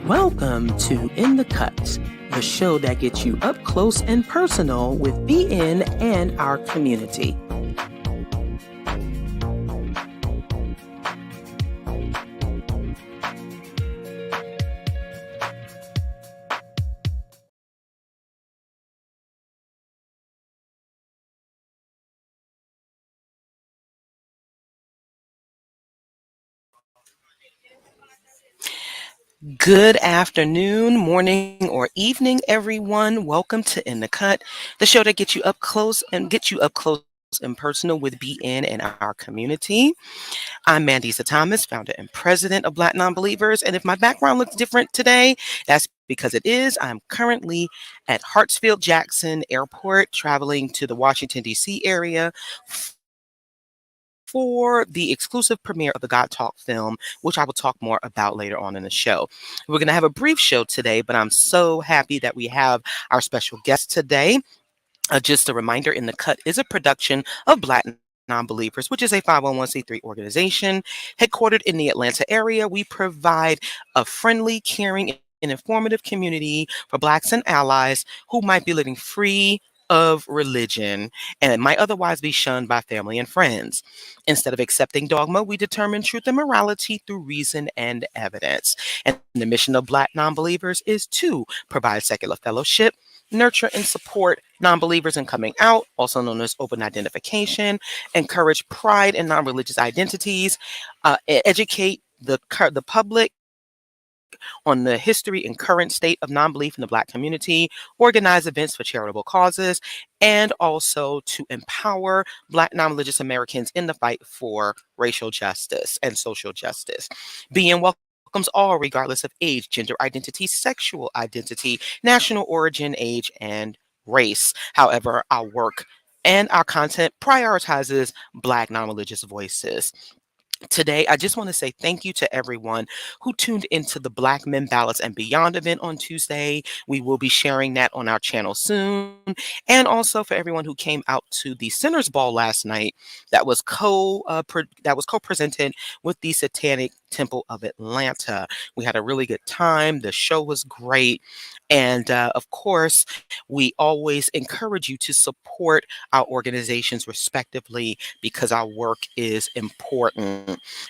Welcome to In the Cut, the show that gets you up close and personal with BN and our community. Good afternoon, morning, or evening, everyone. Welcome to In the Cut, the show that gets you up close and personal with BN and our community. I'm Mandisa Thomas, founder and president of Black Nonbelievers. And if my background looks different today, that's because it is. I'm currently at Hartsfield-Jackson Airport, traveling to the Washington, D.C. area for the exclusive premiere of the God Talk film, which I will talk more about later on in the show. We're going to have a brief show today, but I'm so happy that we have our special guest today. Just a reminder, In the Cut is a production of Black Nonbelievers, which is a 501c3 organization headquartered in the Atlanta area. We provide a friendly, caring, and informative community for Blacks and allies who might be living free of religion and might otherwise be shunned by family and friends. Instead of accepting dogma, we determine truth and morality through reason and evidence. And the mission of Black Nonbelievers is to provide secular fellowship, nurture and support nonbelievers in coming out, also known as open identification, encourage pride in non-religious identities, educate the public on the history and current state of non-belief in the Black community, organize events for charitable causes, and also to empower Black non-religious Americans in the fight for racial justice and social justice. Being welcomes all, regardless of age, gender identity, sexual identity, national origin, age, and race. However, our work and our content prioritizes Black non-religious voices. Today, I just want to say thank you to everyone who tuned into the Black Men Ballots and Beyond event on Tuesday. We will be sharing that on our channel soon. And also for everyone who came out to the Sinners Ball last night that was co-presented with the Satanic Temple of Atlanta. We had a really good time. The show was great. And of course, we always encourage you to support our organizations respectively because our work is important.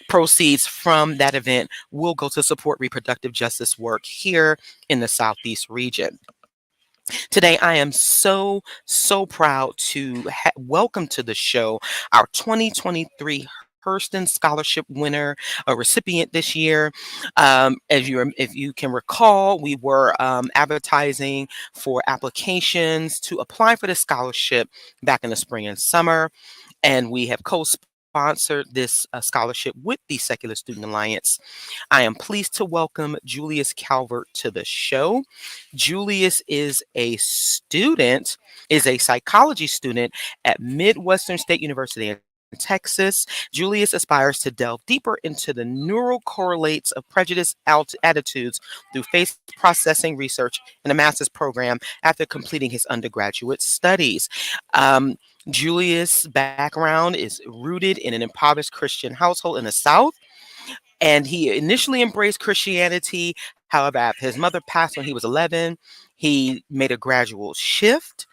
Proceeds from that event will go to support reproductive justice work here in the Southeast region. Today, I am so proud to welcome to the show our 2023 Hurston Scholarship winner, a recipient this year. If you can recall, we were advertising for applications to apply for the scholarship back in the spring and summer, and we have co-sponsored this scholarship with the Secular Student Alliance. I am pleased to welcome Julius Calvert to the show. Julius is a psychology student at Midwestern State University in Texas. Julius aspires to delve deeper into the neural correlates of prejudice attitudes through face processing research in a master's program after completing his undergraduate studies. Julius' background is rooted in an impoverished Christian household in the South, and he initially embraced Christianity. However, after his mother passed when he was 11, he made a gradual shift.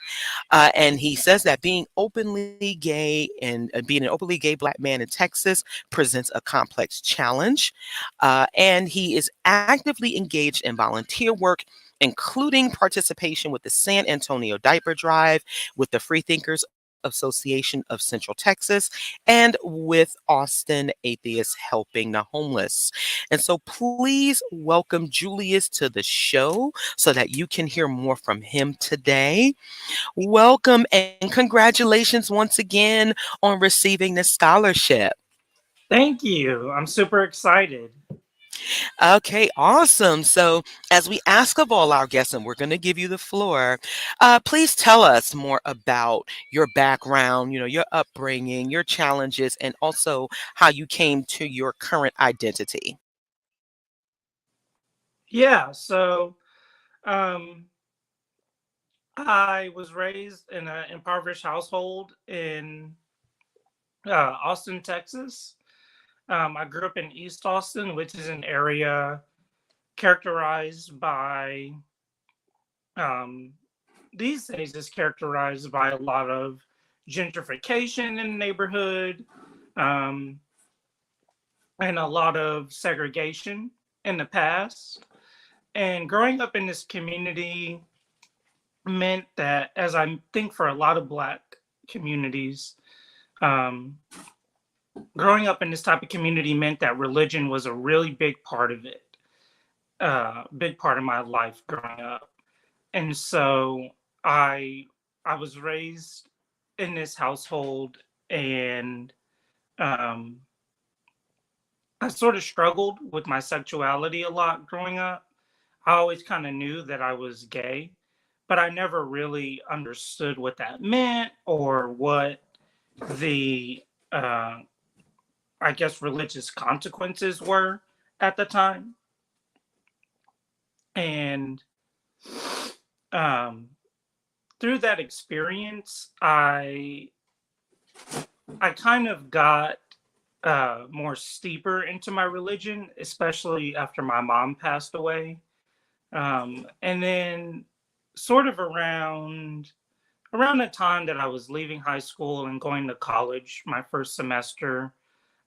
And he says that being openly gay and being an openly gay Black man in Texas presents a complex challenge. And he is actively engaged in volunteer work, including participation with the San Antonio Diaper Drive, with the Freethinkers Association of Central Texas, and with Austin Atheists Helping the Homeless. And so please welcome Julius to the show so that you can hear more from him today. Welcome and congratulations once again on receiving this scholarship. Thank you. I'm super excited. Okay, awesome. So, as we ask of all our guests, and we're going to give you the floor, please tell us more about your background, your upbringing, your challenges, and also how you came to your current identity. Yeah, so um, I was raised in an impoverished household in Austin, Texas. I grew up in East Austin, which is an area characterized by these days is characterized by a lot of gentrification in the neighborhood, um, and a lot of segregation in the past. And growing up in this community meant that, as I think for a lot of Black communities, um, growing up in this type of community meant that religion was a really big part of it, big part of my life growing up. And so I I was raised in this household, and um, I sort of struggled with my sexuality a lot growing up. I always kind of knew that I was gay, but I never really understood what that meant or what the uh, I guess religious consequences were at the time. And um, through that experience, I kind of got more steeper into my religion, especially after my mom passed away. And then, sort of around the time that I was leaving high school and going to college, my first semester,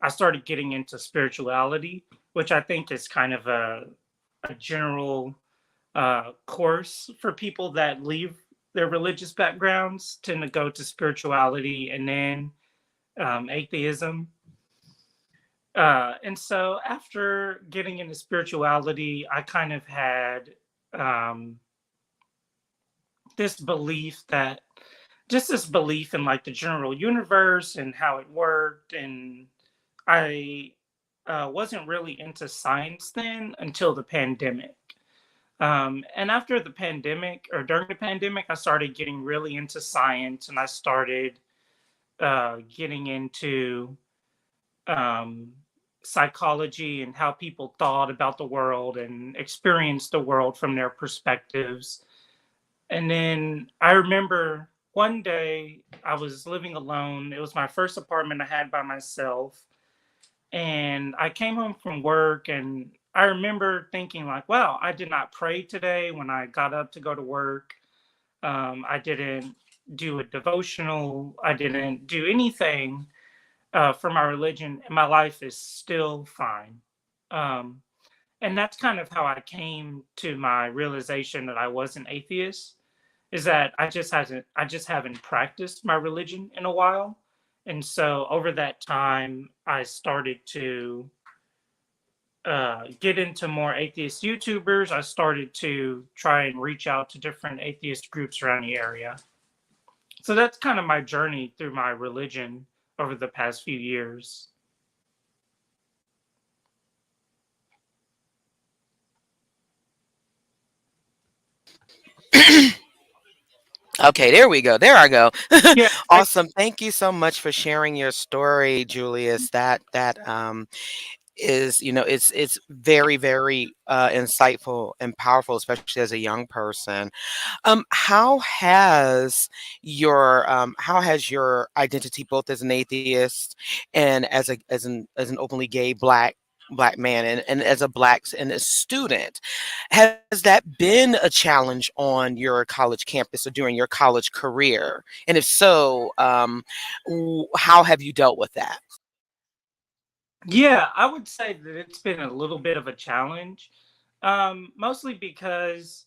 I started getting into spirituality, which I think is kind of a general course for people that leave their religious backgrounds, tend to go to spirituality and then atheism. And so after getting into spirituality, I kind of had um, this belief that just this belief in like the general universe and how it worked. And I wasn't really into science then until the pandemic. And after the pandemic, or during the pandemic, I started getting really into science, and I started getting into um, psychology and how people thought about the world and experienced the world from their perspectives. And then I remember one day I was living alone. It was my first apartment I had by myself. And I came home from work, and I remember thinking like, wow, I did not pray today when I got up to go to work. I didn't do a devotional. I didn't do anything for my religion, and my life is still fine. Um, and that's kind of how I came to my realization that I was an atheist. Is that I just haven't practiced my religion in a while, and so over that time, I started to get into more atheist YouTubers. I started to try and reach out to different atheist groups around the area. So that's kind of my journey through my religion over the past few years. Okay, there we go. There I go. Yeah, Awesome. Thank you so much for sharing your story, Julius. That is, it's very, very insightful and powerful, especially as a young person. How has your identity, both as an atheist and as an openly gay black man, and as a and a student, has that been a challenge on your college campus or during your college career? And if so, how have you dealt with that? yeah, I would say that it's been a little bit of a challenge, mostly because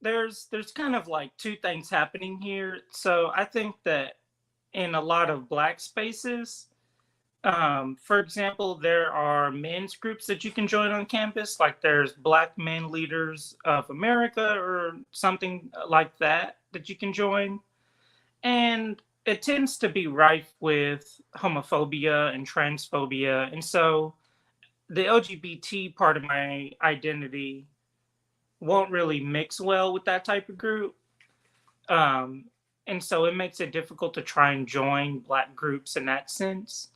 there's kind of like two things happening here. So I think that in a lot of Black spaces, for example, there are men's groups that you can join on campus, like there's Black Men Leaders of America or something like that you can join. And it tends to be rife with homophobia and transphobia. And so the LGBT part of my identity won't really mix well with that type of group. Um, and so it makes it difficult to try and join Black groups in that sense.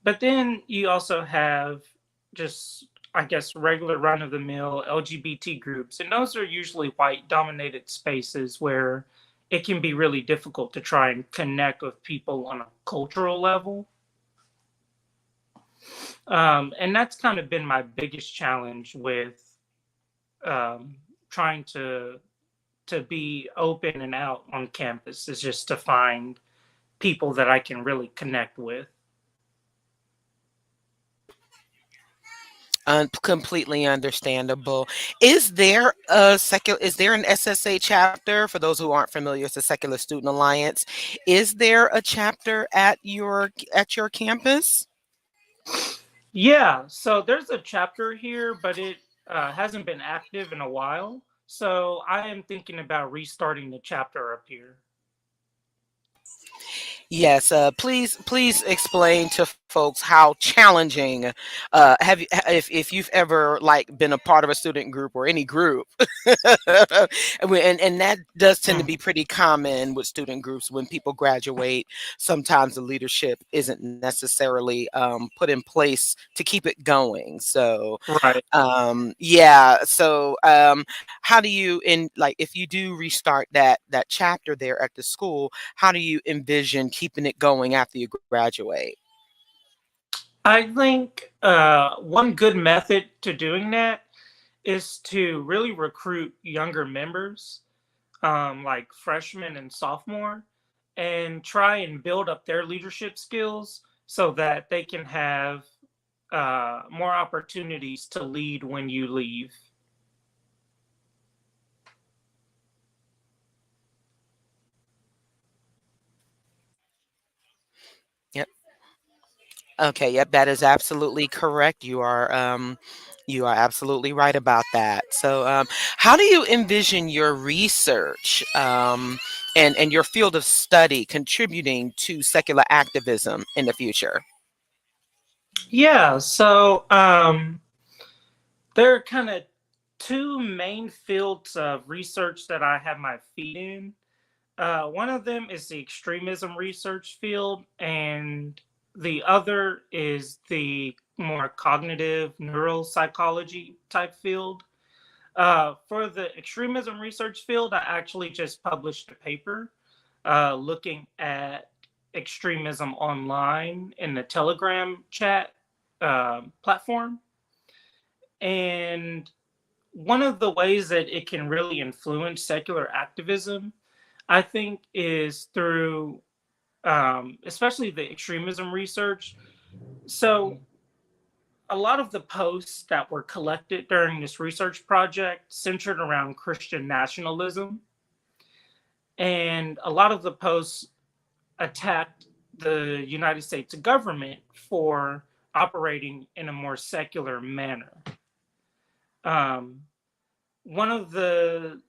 But then you also have just, I guess, regular run of the mill LGBT groups. And those are usually white dominated spaces where it can be really difficult to try and connect with people on a cultural level. And that's kind of been my biggest challenge with trying to be open and out on campus is just to find people that I can really connect with. Completely understandable. Is there an SSA chapter for those who aren't familiar? It's the Secular Student Alliance. Is there a chapter at your campus? Yeah, so there's a chapter here, but it hasn't been active in a while. So I am thinking about restarting the chapter up here. Yes, please explain to folks how challenging. Have you, if you've ever like been a part of a student group or any group, and that does tend to Mm, be pretty common with student groups when people graduate. Sometimes the leadership isn't necessarily put in place to keep it going. So right. yeah, so how do you in like if you do restart that chapter there at the school, how do you envision keeping it going after you graduate? I think one good method to doing that is to really recruit younger members, like freshmen and sophomore, and try and build up their leadership skills so that they can have more opportunities to lead when you leave. Yep. Okay, yep, that is absolutely correct. You are absolutely right about that. So how do you envision your research and your field of study contributing to secular activism in the future? Yeah, so there are kind of two main fields of research that I have my feet in. One of them is the extremism research field, and the other is the more cognitive neuropsychology type field. For the extremism research field, I actually just published a paper looking at extremism online in the Telegram chat platform. And one of the ways that it can really influence secular activism, I think, is through especially the extremism research. So, a lot of the posts that were collected during this research project centered around Christian nationalism, and a lot of the posts attacked the United States government for operating in a more secular manner. Um, one of the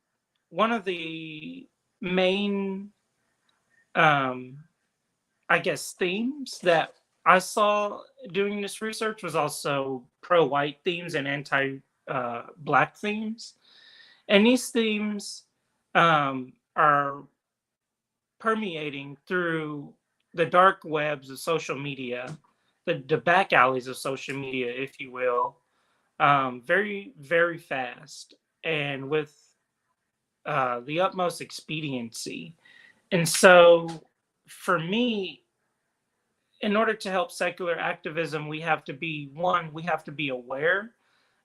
one of the main um, I guess themes that I saw doing this research was also pro-white themes and anti-black themes, and these themes are permeating through the dark webs of social media, the back alleys of social media, if you will, very very fast and with the utmost expediency. And so, for me, in order to help secular activism, we have to be aware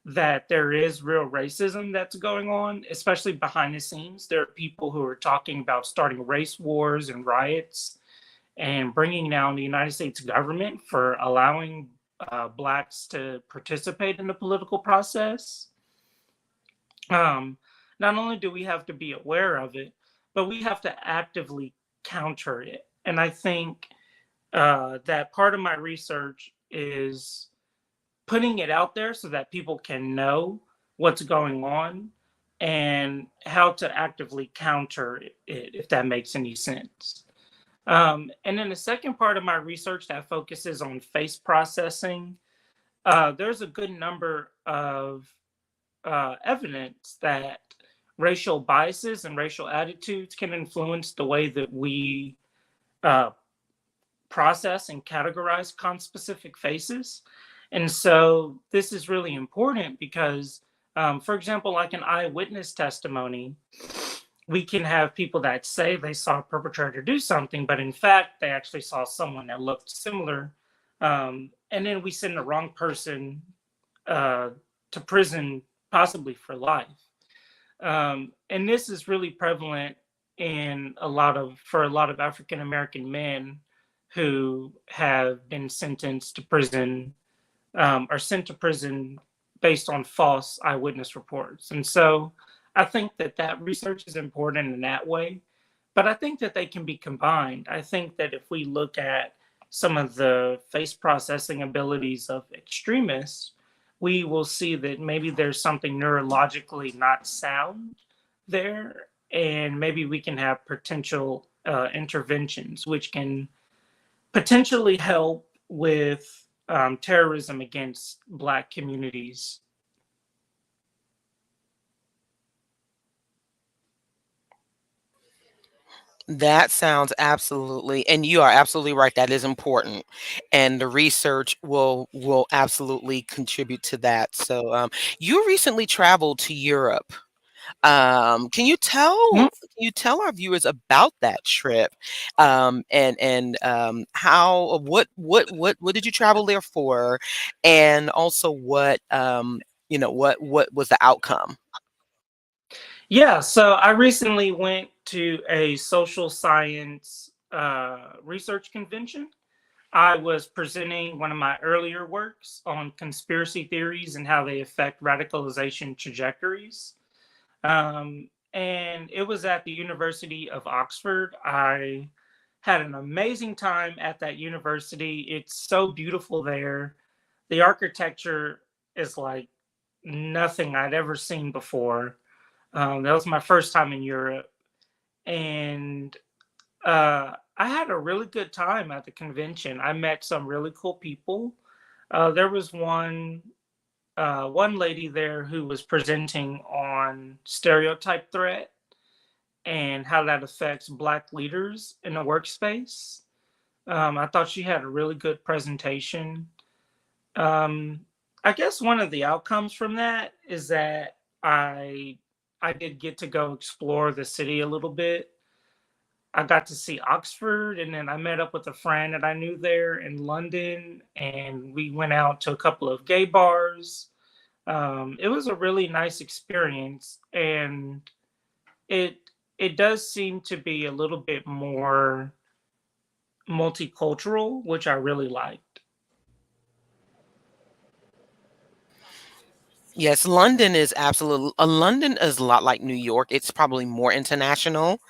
that there is real racism that's going on, especially behind the scenes. There are people who are talking about starting race wars and riots and bringing down the United States government for allowing blacks to participate in the political process. Um, Not only do we have to be aware of it, but we have to actively counter it. And I think that part of my research is putting it out there so that people can know what's going on and how to actively counter it, if that makes any sense. And then the second part of my research that focuses on face processing, there's a good number of evidence that racial biases and racial attitudes can influence the way that we uh, process and categorize conspecific faces. And so this is really important because, for example, like an eyewitness testimony, we can have people that say they saw a perpetrator do something, but in fact, they actually saw someone that looked similar. And then we send the wrong person uh, to prison possibly for life. And this is really prevalent in a lot of African American men who have been sentenced to prison, are sent to prison based on false eyewitness reports. And so I think that that research is important in that way, but I think that they can be combined. I think that if we look at some of the face processing abilities of extremists, we will see that maybe there's something neurologically not sound there, and maybe we can have potential interventions which can potentially help with terrorism against Black communities. That sounds absolutely, and you are absolutely right. That is important, and the research will absolutely contribute to that. So, you recently traveled to Europe. Can you Mhm. tell our viewers about that trip? And how what did you travel there for? And also what was the outcome? Yeah, so I recently went to a social science research convention. I was presenting one of my earlier works on conspiracy theories and how they affect radicalization trajectories. And it was at the University of Oxford. I had an amazing time at that university. It's so beautiful there. The architecture is like nothing I'd ever seen before. That was my first time in Europe. And I had a really good time at the convention. I met some really cool people. There was one lady there who was presenting on stereotype threat and how that affects Black leaders in the workspace. I thought she had a really good presentation. Um, I guess one of the outcomes from that is that I did get to go explore the city a little bit. I got to see Oxford, and then I met up with a friend that I knew there in London, and we went out to a couple of gay bars. It was a really nice experience, and it it does seem to be a little bit more multicultural, which I really liked. Yes, London is absolutely London is a lot like New York. It's probably more international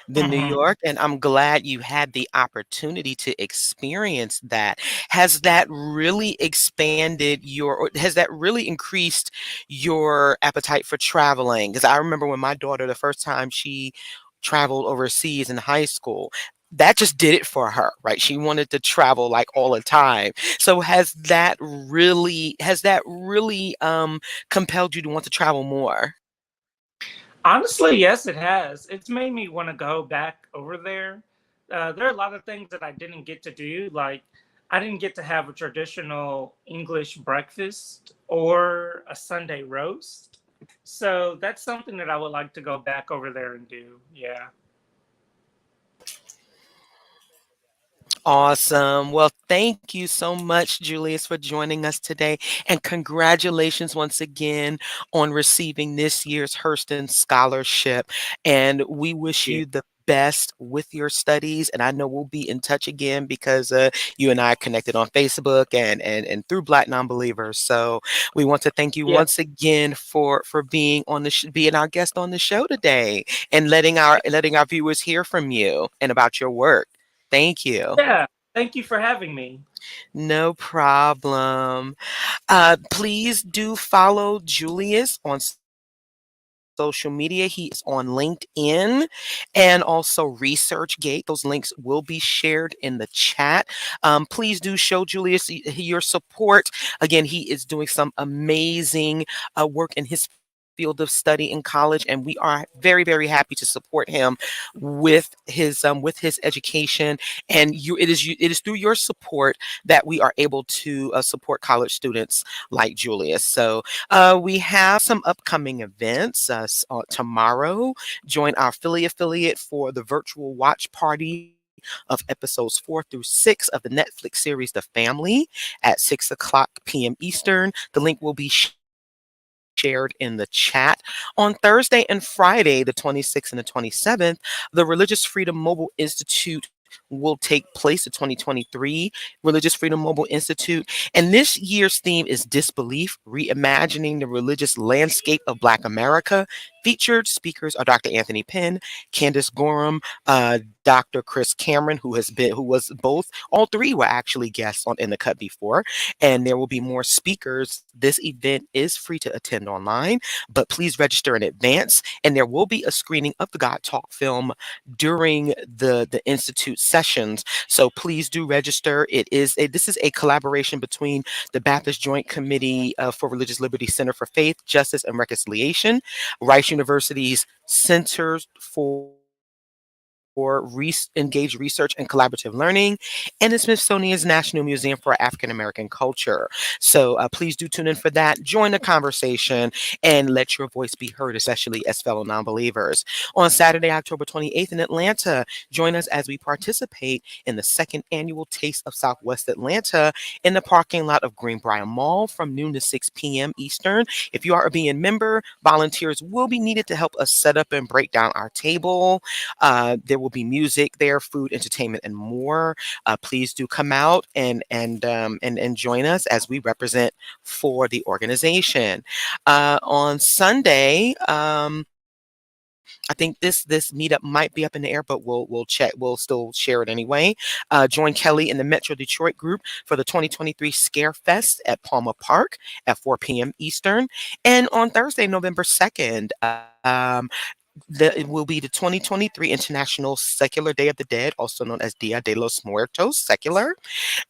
than New Mhm. York, and I'm glad you had the opportunity to experience that. Has that really expanded your or has that really increased your appetite for traveling? Because I remember when my daughter, the first time she traveled overseas in high school, that just did it for her, right? She wanted to travel like all the time. So has that really compelled you to want to travel more? Honestly, yes, it has. It's made me want to go back over there. There are a lot of things that I didn't get to do. Like, I didn't get to have a traditional English breakfast or a Sunday roast. So that's something that I would like to go back over there and do. Yeah. Awesome. Well, thank you so much, Julius, for joining us today. And congratulations once again on receiving this year's Hurston Scholarship. And we wish Yeah. you the best with your studies. And I know we'll be in touch again because you and I are connected on Facebook and through Black Nonbelievers. So we want to thank you Yeah. once again for being on being our guest on the show today and letting our viewers hear from you and about your work. Thank you. Yeah. Thank you for having me. No problem. Please do follow Julius on social media. He is on LinkedIn and also ResearchGate. Those links will be shared in the chat. Please do show Julius your support. Again, he is doing some amazing work in his field of study in college, and we are very, very happy to support him with his education. And it is through your support that we are able to support college students like Julius. So we have some upcoming events tomorrow. Join our Philly affiliate for the virtual watch party of episodes 4 through 6 of the Netflix series The Family at 6 o'clock p.m. Eastern. The link will be shared in the chat. shared in the chat. On Thursday and Friday, the 26th and the 27th, the Religious Freedom Mobile Institute will take place, the 2023 Religious Freedom Mobile Institute. And this year's theme is Disbelief, Reimagining the Religious Landscape of Black America. Featured speakers are Dr. Anthony Pinn, Candace Gorham, Dr. Chris Cameron, who was both, all three were actually guests on In the Cut before, and there will be more speakers. This event is free to attend online, but please register in advance, and there will be a screening of the God Talk film during the Institute sessions. So please do register. This is a collaboration between the Baptist Joint Committee for Religious Liberty Center for Faith, Justice, and Reconciliation, Rice University's Center for Engaged Research and Collaborative Learning, and the Smithsonian's National Museum for African American Culture. So please do tune in for that. Join the conversation and let your voice be heard, especially as fellow non-believers. On Saturday, October 28th in Atlanta, join us as we participate in the second annual Taste of Southwest Atlanta in the parking lot of Greenbrier Mall from noon to 6 p.m. Eastern. If you are a BN member, volunteers will be needed to help us set up and break down our table. There will be music there, food, entertainment, and more. Please do come out and join us as we represent for the organization. On Sunday, I think this meetup might be up in the air, but we'll check. We'll still share it anyway. Join Kelly in the Metro Detroit group for the 2023 Scare Fest at Palmer Park at 4 p.m. Eastern. And on Thursday, November 2nd, it will be the 2023 International Secular Day of the Dead, also known as Dia de los Muertos Secular.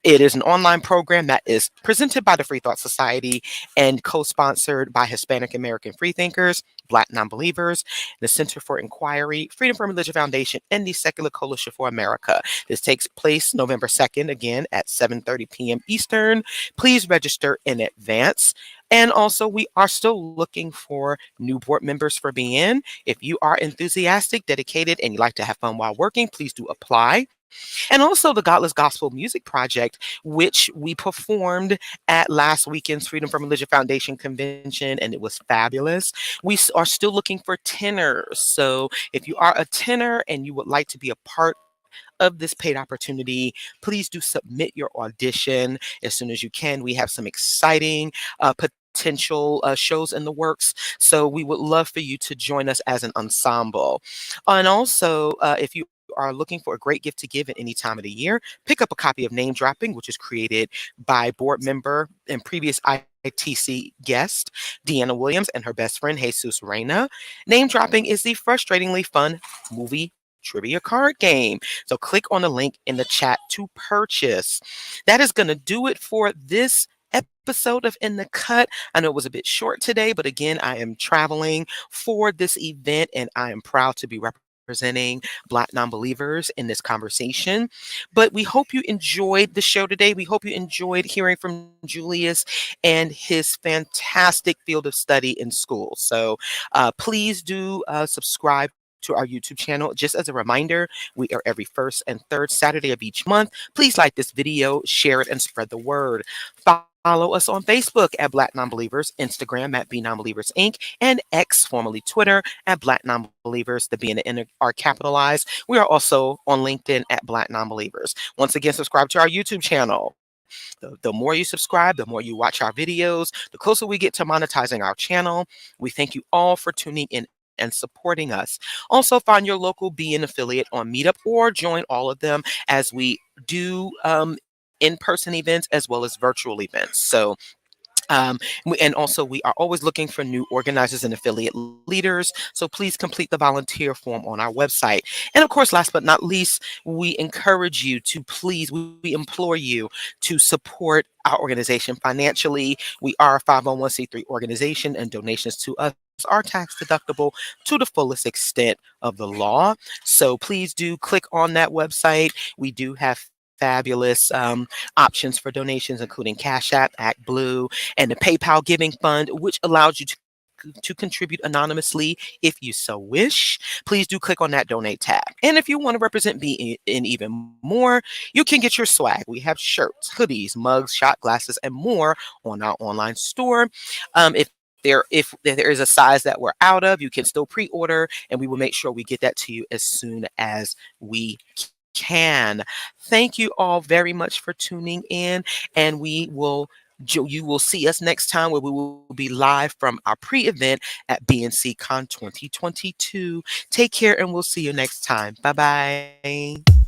It is an online program that is presented by the Free Thought Society and co-sponsored by Hispanic American Freethinkers, Black Nonbelievers, the Center for Inquiry, Freedom from Religion Foundation, and the Secular Coalition for America. This takes place November 2nd, again at 7:30 p.m. Eastern. Please register in advance. And also, we are still looking for new board members for BN. If you are enthusiastic, dedicated, and you like to have fun while working, please do apply. And also the Godless Gospel Music Project, which we performed at last weekend's Freedom from Religion Foundation convention, and it was fabulous. We are still looking for tenors. So if you are a tenor and you would like to be a part of this paid opportunity, please do submit your audition as soon as you can. We have some exciting potential shows in the works. So we would love for you to join us as an ensemble. And also, if you are looking for a great gift to give at any time of the year, pick up a copy of Name Dropping, which is created by board member and previous ITC guest Deanna Williams and her best friend Jesus Reyna. Name Dropping is the frustratingly fun movie trivia card game. So click on the link in the chat to purchase. That is going to do it for this episode of In the Cut. I know it was a bit short today, but again, I am traveling for this event and I am proud to be representing Black Nonbelievers in this conversation. But we hope you enjoyed the show today. We hope you enjoyed hearing from Julius and his fantastic field of study in school. So please do subscribe to our YouTube channel. Just as a reminder, we are every first and third Saturday of each month. Please like this video, share it, and spread the word. Follow us on Facebook at Black Nonbelievers, Instagram at BNonbelievers Inc., and X, formerly Twitter, at Black Nonbelievers. The B and the N are capitalized. We are also on LinkedIn at Black Nonbelievers. Once again, subscribe to our YouTube channel. The more you subscribe, the more you watch our videos, the closer we get to monetizing our channel. We thank you all for tuning in and supporting us. Also, find your local BN affiliate on Meetup or join all of them as we do in-person events as well as virtual events. So and also, we are always looking for new organizers and affiliate leaders. So please complete the volunteer form on our website. And of course, last but not least, we encourage you to please, we implore you to support our organization financially. We are a 501c3 organization, and donations to us are tax deductible to the fullest extent of the law. So please do click on that website. We do have fabulous options for donations, including Cashapp, Act Blue, and the PayPal Giving Fund, which allows you to contribute anonymously if you so wish. Please do click on that donate tab. And if you want to represent me in even more, you can get your swag. We have shirts, hoodies, mugs, shot glasses, and more on our online store. If if there is a size that we're out of, you can still pre-order, and we will make sure we get that to you as soon as we can. Thank you all very much for tuning in, and you will see us next time, where we will be live from our pre-event at BNC Con 2022. Take care, and we'll see you next time. Bye bye.